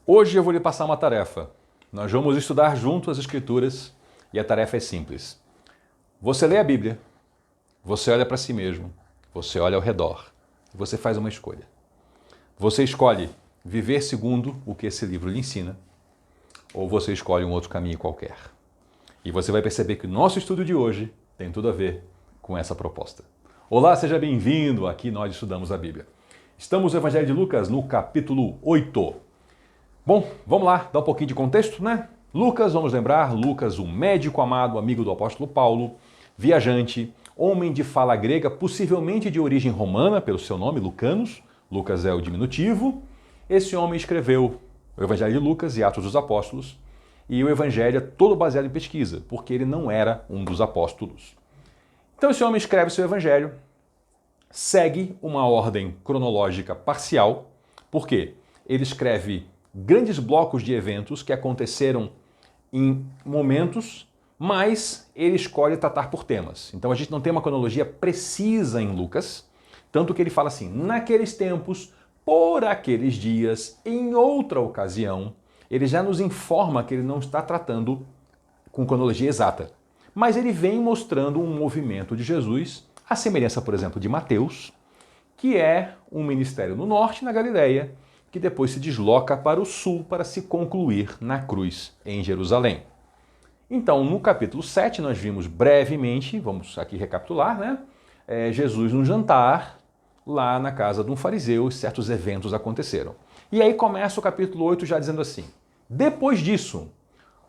Hoje eu vou lhe passar uma tarefa. Nós vamos estudar junto as Escrituras e a tarefa é simples. Você lê a Bíblia, você olha para si mesmo, você olha ao redor e você faz uma escolha. Você escolhe viver segundo o que esse livro lhe ensina ou você escolhe um outro caminho qualquer. E você vai perceber que o nosso estudo de hoje tem tudo a ver com essa proposta. Olá, seja bem-vindo. Aqui nós estudamos a Bíblia. Estamos no Evangelho de Lucas, no capítulo 8. Bom, vamos lá, dar um pouquinho de contexto, né? Lucas, vamos lembrar, Lucas, um médico amado, amigo do apóstolo Paulo, viajante, homem de fala grega, possivelmente de origem romana, pelo seu nome, Lucanos. Lucas é o diminutivo. Esse homem escreveu o Evangelho de Lucas e Atos dos Apóstolos, e o Evangelho é todo baseado em pesquisa, porque ele não era um dos apóstolos. Então esse homem escreve seu Evangelho, segue uma ordem cronológica parcial, porque ele escreve grandes blocos de eventos que aconteceram em momentos, mas ele escolhe tratar por temas. Então a gente não tem uma cronologia precisa em Lucas, tanto que ele fala assim, naqueles tempos, por aqueles dias, em outra ocasião, ele já nos informa que ele não está tratando com cronologia exata. Mas ele vem mostrando um movimento de Jesus, a semelhança, por exemplo, de Mateus, que é um ministério no norte, na Galileia, que depois se desloca para o sul para se concluir na cruz, em Jerusalém. Então, no capítulo 7, nós vimos brevemente, vamos aqui recapitular, né? Jesus num jantar, lá na casa de um fariseu, certos eventos aconteceram. E aí começa o capítulo 8 já dizendo assim, depois disso,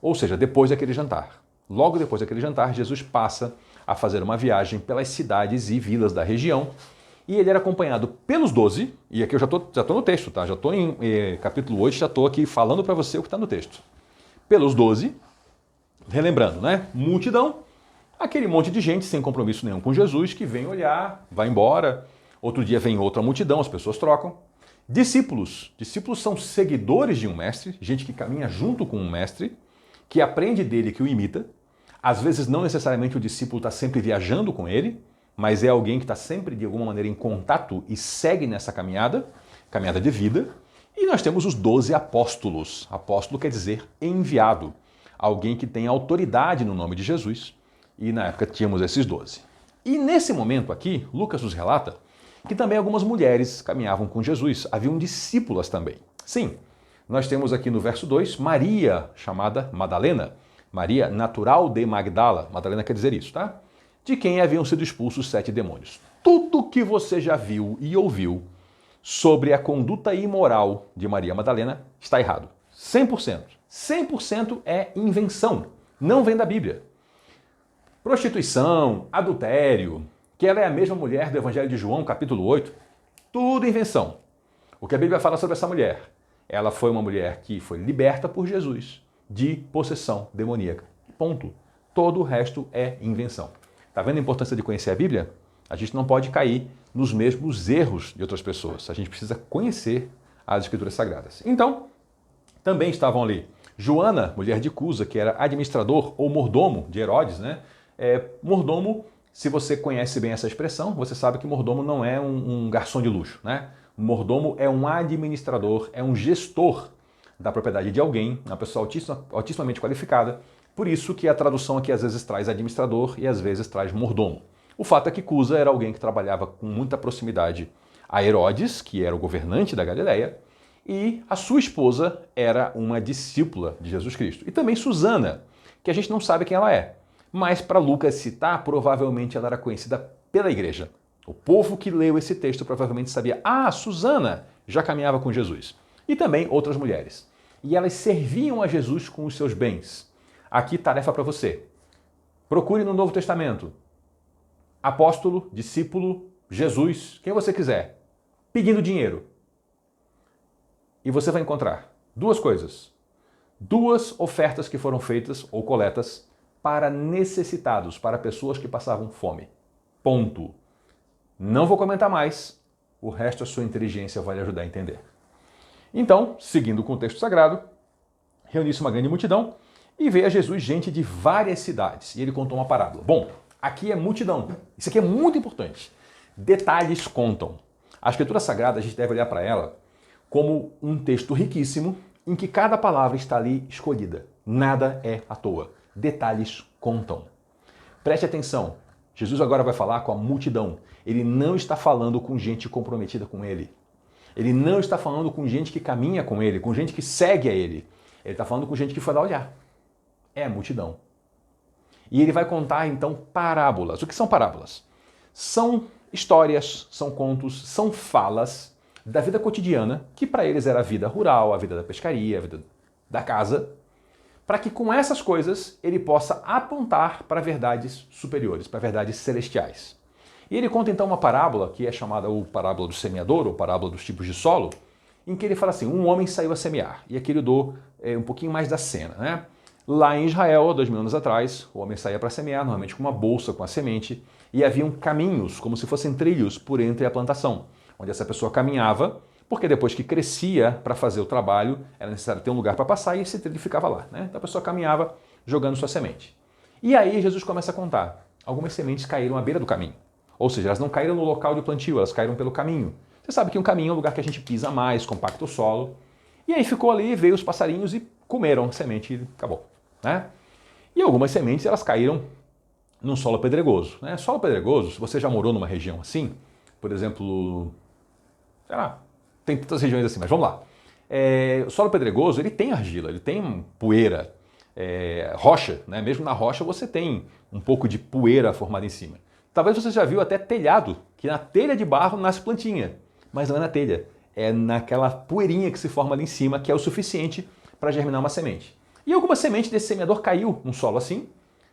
ou seja, depois daquele jantar, logo depois daquele jantar, Jesus passa a fazer uma viagem pelas cidades e vilas da região, e ele era acompanhado pelos 12, e aqui eu já tô no texto, tá? Já estou em capítulo 8, já estou aqui falando para você o que está no texto. Pelos 12, relembrando, né? Multidão, aquele monte de gente sem compromisso nenhum com Jesus, que vem olhar, vai embora, outro dia vem outra multidão, as pessoas trocam. Discípulos são seguidores de um mestre, gente que caminha junto com um mestre, que aprende dele, que o imita. Às vezes não necessariamente o discípulo está sempre viajando com ele, mas é alguém que está sempre, de alguma maneira, em contato e segue nessa caminhada de vida. E nós temos os 12 apóstolos. Apóstolo quer dizer enviado. Alguém que tem autoridade no nome de Jesus. E na época tínhamos esses 12. E nesse momento aqui, Lucas nos relata que também algumas mulheres caminhavam com Jesus. Haviam discípulas também. Sim, nós temos aqui no verso 2, Maria, chamada Madalena. Maria, natural de Magdala. Madalena quer dizer isso, tá? De quem haviam sido expulsos 7 demônios. Tudo que você já viu e ouviu sobre a conduta imoral de Maria Madalena está errado. 100%. 100% é invenção. Não vem da Bíblia. Prostituição, adultério, que ela é a mesma mulher do Evangelho de João, capítulo 8, tudo invenção. O que a Bíblia fala sobre essa mulher? Ela foi uma mulher que foi liberta por Jesus de possessão demoníaca. Ponto. Todo o resto é invenção. Está vendo a importância de conhecer a Bíblia? A gente não pode cair nos mesmos erros de outras pessoas. A gente precisa conhecer as Escrituras Sagradas. Então, também estavam ali Joana, mulher de Cusa, que era administrador ou mordomo de Herodes, né? Mordomo, se você conhece bem essa expressão, você sabe que mordomo não é um garçom de luxo, né? Mordomo é um administrador, é um gestor da propriedade de alguém, uma pessoa altissimamente qualificada. Por isso que a tradução aqui às vezes traz administrador e às vezes traz mordomo. O fato é que Cusa era alguém que trabalhava com muita proximidade a Herodes, que era o governante da Galileia, e a sua esposa era uma discípula de Jesus Cristo. E também Susana, que a gente não sabe quem ela é. Mas para Lucas citar, provavelmente ela era conhecida pela igreja. O povo que leu esse texto provavelmente sabia, Susana já caminhava com Jesus. E também outras mulheres. E elas serviam a Jesus com os seus bens. Aqui tarefa para você. Procure no Novo Testamento. Apóstolo, discípulo, Jesus, quem você quiser, pedindo dinheiro. E você vai encontrar duas coisas. Duas ofertas que foram feitas ou coletas para necessitados, para pessoas que passavam fome. Ponto. Não vou comentar mais. O resto a sua inteligência vai lhe ajudar a entender. Então, seguindo o contexto sagrado, reuniu-se uma grande multidão e veio a Jesus gente de várias cidades. E ele contou uma parábola. Bom, aqui é multidão. Isso aqui é muito importante. Detalhes contam. A Escritura Sagrada, a gente deve olhar para ela como um texto riquíssimo em que cada palavra está ali escolhida. Nada é à toa. Detalhes contam. Preste atenção. Jesus agora vai falar com a multidão. Ele não está falando com gente comprometida com ele. Ele não está falando com gente que caminha com ele, com gente que segue a ele. Ele está falando com gente que foi lá olhar. É a multidão. E ele vai contar, então, parábolas. O que são parábolas? São histórias, são contos, são falas da vida cotidiana, que para eles era a vida rural, a vida da pescaria, a vida da casa, para que com essas coisas ele possa apontar para verdades superiores, para verdades celestiais. E ele conta então uma parábola, que é chamada o parábola do semeador, ou parábola dos tipos de solo, em que ele fala assim, um homem saiu a semear. E aqui ele dou um pouquinho mais da cena, né? Lá em Israel, 2000 anos atrás, o homem saía para semear, normalmente com uma bolsa com a semente, e haviam caminhos, como se fossem trilhos, por entre a plantação, onde essa pessoa caminhava, porque depois que crescia para fazer o trabalho, era necessário ter um lugar para passar e esse trilho ficava lá, né? Então a pessoa caminhava jogando sua semente. E aí Jesus começa a contar. Algumas sementes caíram à beira do caminho. Ou seja, elas não caíram no local de plantio, elas caíram pelo caminho. Você sabe que um caminho é um lugar que a gente pisa mais, compacta o solo. E aí ficou ali, veio os passarinhos e comeram a semente e acabou, né? E algumas sementes elas caíram num solo pedregoso, né? Solo pedregoso, se você já morou numa região assim, por exemplo, sei lá, tem tantas regiões assim, mas vamos lá. O solo pedregoso, ele tem argila, ele tem poeira, rocha, né? Mesmo na rocha você tem um pouco de poeira formada em cima. Talvez você já viu até telhado, que na telha de barro nasce plantinha, mas não é na telha, é naquela poeirinha que se forma ali em cima, que é o suficiente para germinar uma semente. E alguma semente desse semeador caiu num solo assim,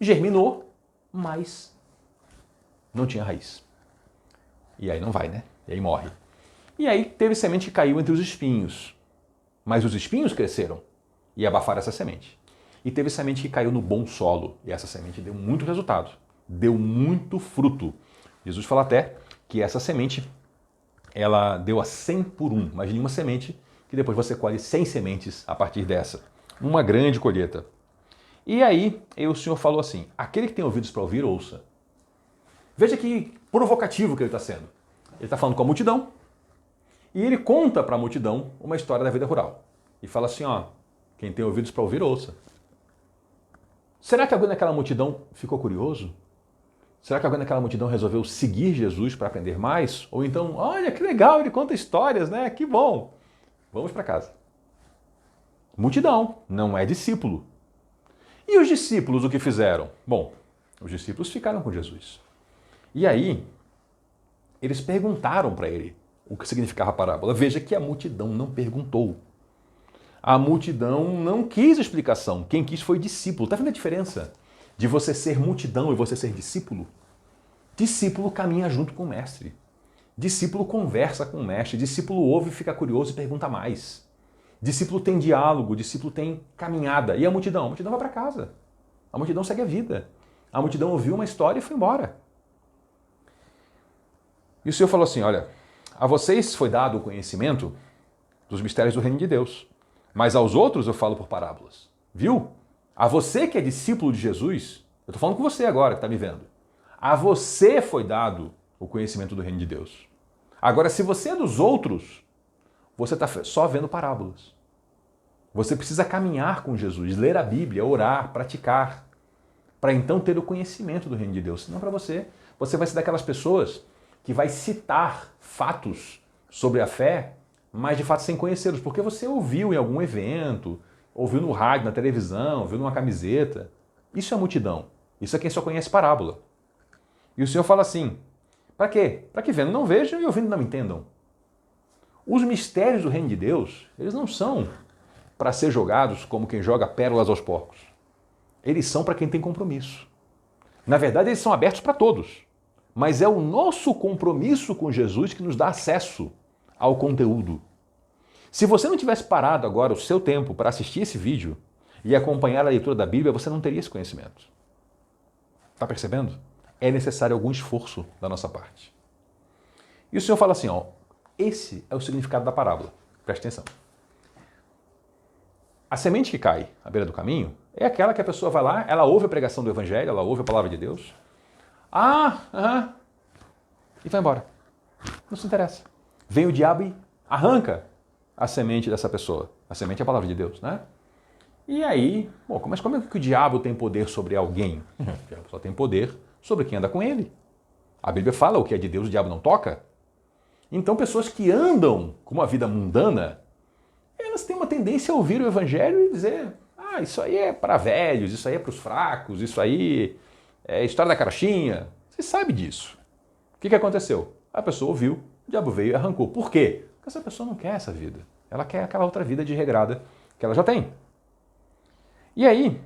germinou, mas não tinha raiz. E aí não vai, né? E aí morre. E aí teve semente que caiu entre os espinhos, mas os espinhos cresceram e abafaram essa semente. E teve semente que caiu no bom solo, e essa semente deu muito resultado, deu muito fruto. Jesus fala até que essa semente, ela deu a 100 por 1. Imagine uma semente que depois você colhe 100 sementes a partir dessa. Uma grande colheita. E aí o Senhor falou assim, aquele que tem ouvidos para ouvir, ouça. Veja que provocativo que ele está sendo. Ele está falando com a multidão e ele conta para a multidão uma história da vida rural. E fala assim, ó, quem tem ouvidos para ouvir, ouça. Será que alguém naquela multidão ficou curioso? Será que alguém naquela multidão resolveu seguir Jesus para aprender mais? Ou então, olha que legal, ele conta histórias, né? Que bom. Vamos para casa. Multidão, não é discípulo. E os discípulos o que fizeram? Bom, os discípulos ficaram com Jesus. E aí, eles perguntaram para ele o que significava a parábola. Veja que a multidão não perguntou. A multidão não quis explicação. Quem quis foi discípulo. Está vendo a diferença de você ser multidão e você ser discípulo? Discípulo caminha junto com o mestre. Discípulo conversa com o mestre. Discípulo ouve, fica curioso e pergunta mais. Discípulo tem diálogo, discípulo tem caminhada. E a multidão? A multidão vai para casa. A multidão segue a vida. A multidão ouviu uma história e foi embora. E o Senhor falou assim, olha, a vocês foi dado o conhecimento dos mistérios do reino de Deus, mas aos outros eu falo por parábolas. Viu? A você que é discípulo de Jesus, eu estou falando com você agora que está me vendo, a você foi dado o conhecimento do reino de Deus. Agora, se você é dos outros, você está só vendo parábolas. Você precisa caminhar com Jesus, ler a Bíblia, orar, praticar, para então ter o conhecimento do reino de Deus. Senão para você vai ser daquelas pessoas que vai citar fatos sobre a fé, mas de fato sem conhecê-los, porque você ouviu em algum evento, ouviu no rádio, na televisão, ouviu numa camiseta. Isso é multidão. Isso é quem só conhece parábola. E o Senhor fala assim, para quê? Para que vendo não vejam e ouvindo não entendam. Os mistérios do reino de Deus, eles não são para ser jogados como quem joga pérolas aos porcos. Eles são para quem tem compromisso. Na verdade, eles são abertos para todos. Mas é o nosso compromisso com Jesus que nos dá acesso ao conteúdo. Se você não tivesse parado agora o seu tempo para assistir esse vídeo e acompanhar a leitura da Bíblia, você não teria esse conhecimento. Está percebendo? É necessário algum esforço da nossa parte. E o Senhor fala assim, ó, esse é o significado da parábola. Preste atenção. A semente que cai à beira do caminho é aquela que a pessoa vai lá, ela ouve a pregação do Evangelho, ela ouve a palavra de Deus, e vai embora. Não se interessa. Vem o diabo e arranca a semente dessa pessoa. A semente é a palavra de Deus, né? E aí, bom, mas como é que o diabo tem poder sobre alguém? O diabo só tem poder sobre quem anda com ele. A Bíblia fala o que é de Deus, o diabo não toca. Então, pessoas que andam com uma vida mundana, elas têm uma tendência a ouvir o evangelho e dizer: ah, isso aí é para velhos, isso aí é para os fracos, isso aí é história da carochinha. Você sabe disso. O que aconteceu? A pessoa ouviu, o diabo veio e arrancou. Por quê? Porque essa pessoa não quer essa vida. Ela quer aquela outra vida desregrada que ela já tem. E aí,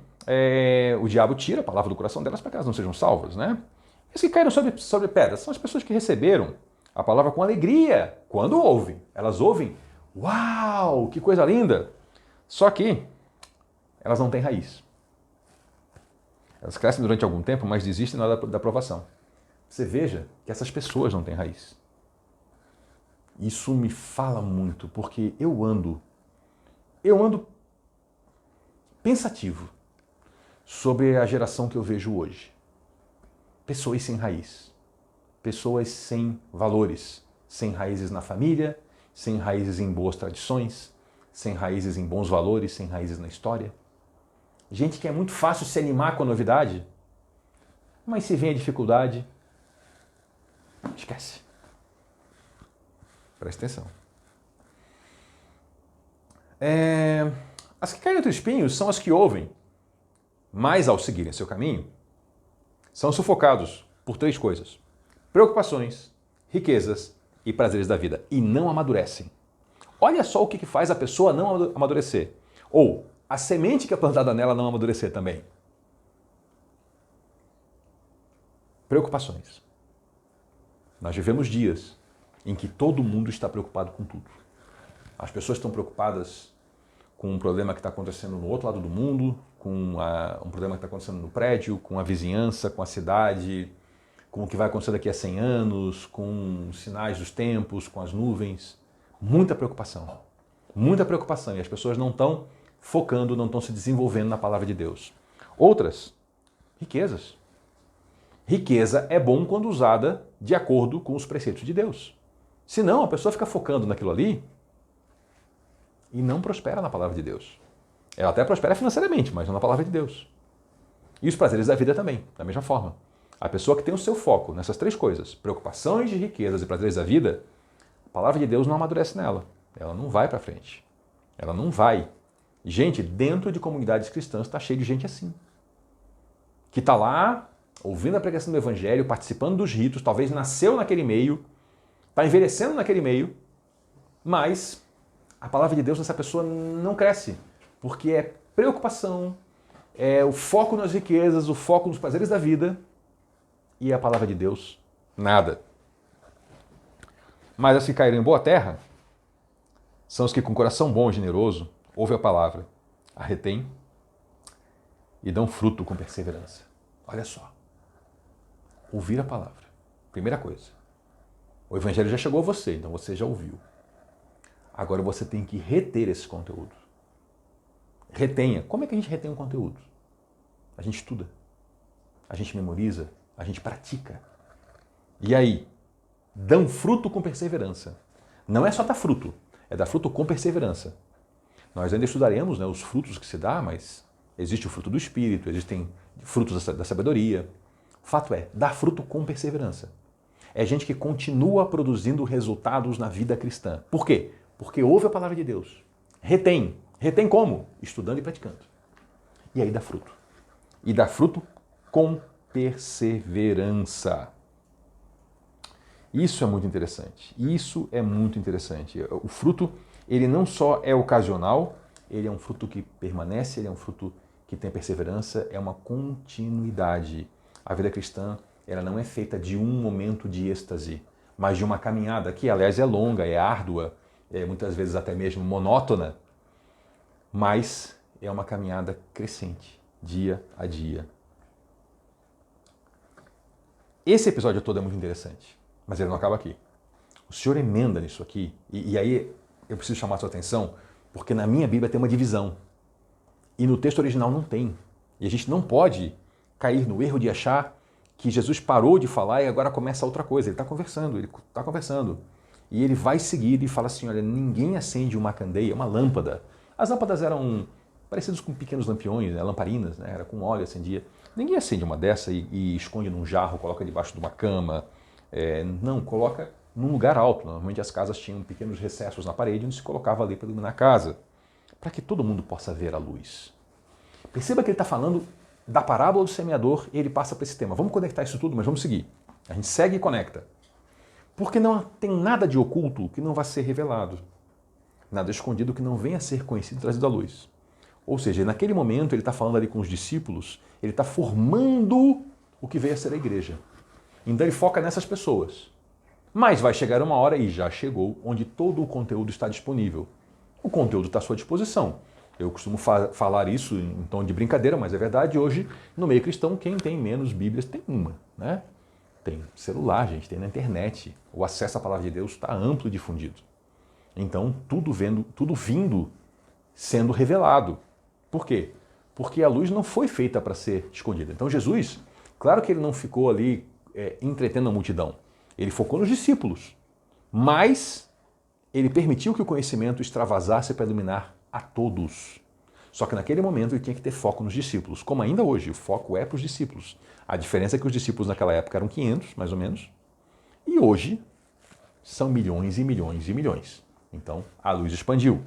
o diabo tira a palavra do coração delas para que elas não sejam salvas, né? Os que caíram sobre pedras são as pessoas que receberam a palavra com alegria quando ouvem. Elas ouvem, uau, que coisa linda! Só que elas não têm raiz. Elas crescem durante algum tempo, mas desistem na hora da aprovação. Você veja que essas pessoas não têm raiz. Isso me fala muito, porque eu ando pensativo sobre a geração que eu vejo hoje. Pessoas sem raiz. Pessoas sem valores. Sem raízes na família, sem raízes em boas tradições, sem raízes em bons valores, sem raízes na história. Gente que é muito fácil se animar com a novidade, mas se vem a dificuldade, esquece. Presta atenção. As que caem entre espinhos são as que ouvem, mas ao seguirem seu caminho, são sufocados por 3 coisas: preocupações, riquezas e prazeres da vida, e não amadurecem. Olha só o que faz a pessoa não amadurecer, ou a semente que é plantada nela não amadurecer também. Preocupações. Nós vivemos dias em que todo mundo está preocupado com tudo. As pessoas estão preocupadas com um problema que está acontecendo no outro lado do mundo, com um problema que está acontecendo no prédio, com a vizinhança, com a cidade, com o que vai acontecer daqui a 100 anos, com os sinais dos tempos, com as nuvens. Muita preocupação. Muita preocupação. E as pessoas não estão focando, não estão se desenvolvendo na palavra de Deus. Outras, riquezas. Riqueza é bom quando usada de acordo com os preceitos de Deus. Senão, a pessoa fica focando naquilo ali e não prospera na palavra de Deus. Ela até prospera financeiramente, mas não na palavra de Deus. E os prazeres da vida também, da mesma forma. A pessoa que tem o seu foco nessas 3 coisas, preocupações de riquezas e prazeres da vida, a palavra de Deus não amadurece nela. Ela não vai para frente. Ela não vai. Gente, dentro de comunidades cristãs está cheio de gente assim. Que está lá, ouvindo a pregação do evangelho, participando dos ritos, talvez nasceu naquele meio, está envelhecendo naquele meio, mas a palavra de Deus nessa pessoa não cresce. Porque é preocupação, é o foco nas riquezas, o foco nos prazeres da vida, e a palavra de Deus, nada. Mas as que caíram em boa terra são os que com coração bom e generoso ouvem a palavra, a retêm e dão fruto com perseverança. Olha só. Ouvir a palavra. Primeira coisa. O evangelho já chegou a você, então você já ouviu. Agora você tem que reter esse conteúdo. Retenha. Como é que a gente retém um conteúdo? A gente estuda. A gente memoriza. A gente pratica. E aí? Dão fruto com perseverança. Não é só dar fruto, é dar fruto com perseverança. Nós ainda estudaremos, né, os frutos que se dá, mas existe o fruto do Espírito, existem frutos da sabedoria. O fato é, dar fruto com perseverança. É gente que continua produzindo resultados na vida cristã. Por quê? Porque ouve a palavra de Deus. Retém. Retém como? Estudando e praticando. E aí dá fruto. E dá fruto com perseverança. Isso é muito interessante. Isso é muito interessante. O fruto, ele não só é ocasional, ele é um fruto que permanece, ele é um fruto que tem perseverança, é uma continuidade. A vida cristã, ela não é feita de um momento de êxtase, mas de uma caminhada que, aliás, é longa, é árdua, é muitas vezes até mesmo monótona, mas é uma caminhada crescente, dia a dia. Esse episódio todo é muito interessante, mas ele não acaba aqui. O Senhor emenda nisso aqui, e aí eu preciso chamar a sua atenção, porque na minha Bíblia tem uma divisão, e no texto original não tem. E a gente não pode cair no erro de achar que Jesus parou de falar e agora começa outra coisa. Ele está conversando. E ele vai seguir e fala assim, olha, ninguém acende uma candeia, uma lâmpada. As lâmpadas eram parecidas com pequenos lampiões, né? Lamparinas, né? Era com óleo, acendia. Ninguém acende uma dessa e esconde num jarro, coloca debaixo de uma cama. Não, coloca num lugar alto. Normalmente as casas tinham pequenos recessos na parede onde se colocava ali para iluminar a casa, para que todo mundo possa ver a luz. Perceba que ele está falando da parábola do semeador e ele passa para esse tema. Vamos conectar isso tudo, mas vamos seguir. A gente segue e conecta. Porque não tem nada de oculto que não vá ser revelado. Nada escondido que não venha a ser conhecido e trazido à luz. Ou seja, naquele momento ele está falando ali com os discípulos, ele está formando o que veio a ser a igreja. Então ele foca nessas pessoas. Mas vai chegar uma hora, e já chegou, onde todo o conteúdo está disponível. O conteúdo está à sua disposição. Eu costumo falar isso em tom de brincadeira, mas é verdade. Hoje, no meio cristão, quem tem menos Bíblias tem uma, né? Tem celular, gente, tem na internet. O acesso à palavra de Deus está amplo e difundido. Então, tudo vindo, sendo revelado. Por quê? Porque a luz não foi feita para ser escondida. Então, Jesus, claro que ele não ficou ali entretendo a multidão. Ele focou nos discípulos. Mas ele permitiu que o conhecimento extravasasse para iluminar a todos. Só que naquele momento ele tinha que ter foco nos discípulos. Como ainda hoje, o foco é para os discípulos. A diferença é que os discípulos naquela época eram 500, mais ou menos. E hoje são milhões e milhões e milhões. Então, a luz expandiu.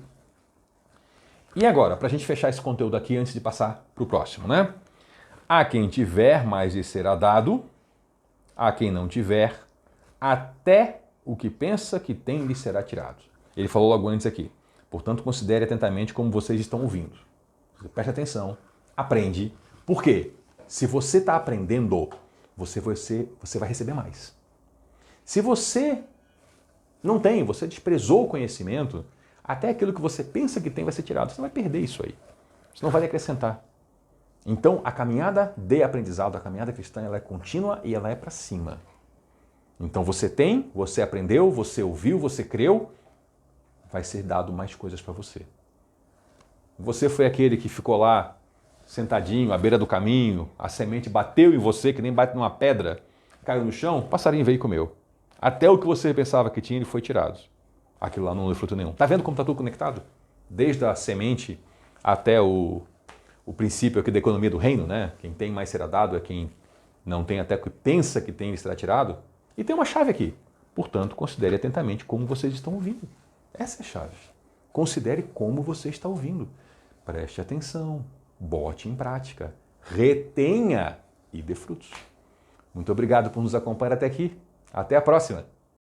E agora, para a gente fechar esse conteúdo aqui antes de passar para o próximo, né? A quem tiver, mais lhe será dado. A quem não tiver, até o que pensa que tem lhe será tirado. Ele falou logo antes aqui. Portanto, considere atentamente como vocês estão ouvindo. Preste atenção, aprende. Por quê? Se você está aprendendo, você vai receber mais. Se você não tem, você desprezou o conhecimento, até aquilo que você pensa que tem vai ser tirado. Você vai perder isso aí. Você não vai acrescentar. Então, a caminhada de aprendizado, a caminhada cristã, ela é contínua e ela é para cima. Então, você tem, você aprendeu, você ouviu, você creu, vai ser dado mais coisas para você. Você foi aquele que ficou lá, sentadinho, à beira do caminho, a semente bateu em você, que nem bate numa pedra, caiu no chão, o passarinho veio e comeu. Até o que você pensava que tinha, ele foi tirado. Aquilo lá não deu fruto nenhum. Tá vendo como está tudo conectado? Desde a semente até o princípio aqui da economia do reino, né? Quem tem mais será dado, é quem não tem até o que pensa que tem, ele será tirado. E tem uma chave aqui. Portanto, considere atentamente como vocês estão ouvindo. Essa é a chave. Considere como você está ouvindo. Preste atenção, bote em prática, retenha e dê frutos. Muito obrigado por nos acompanhar até aqui. Até a próxima!